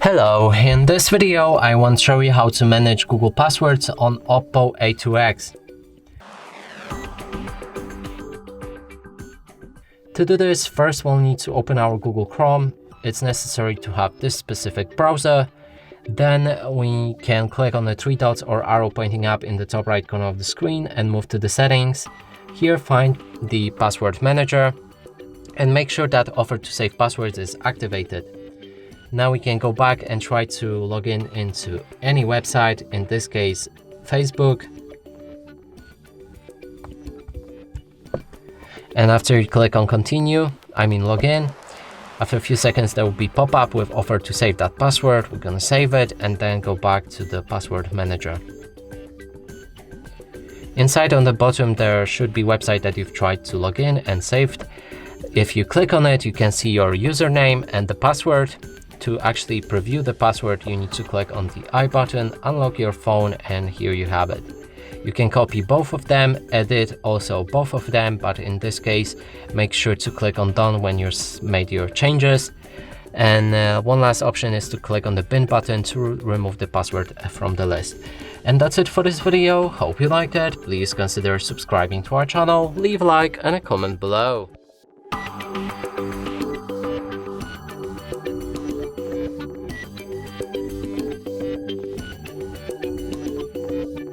Hello, in this video I want to show you how to manage Google passwords on OPPO A2x. To do this, first we'll need to open our Google Chrome. It's necessary to have this specific browser. Then we can click on the three dots or arrow pointing up in the top right corner of the screen and move to the settings. Here find the password manager and make sure that offer to save passwords is activated. Now we can go back and try to log in into any website, in this case Facebook. And after you click on continue, log in, after a few seconds there will be pop-up with offer to save that password. We're gonna save it and then go back to the password manager. Inside on the bottom there should be website that you've tried to log in and saved. If you click on it, you can see your username and the password. To actually preview the password, you need to click on the I button, unlock your phone, and here you have it. You can copy both of them, edit also both of them, but in this case, make sure to click on done when you've made your changes. And one last option is to click on the bin button to remove the password from the list. And that's it for this video. Hope you liked it. Please consider subscribing to our channel, leave a like and a comment below.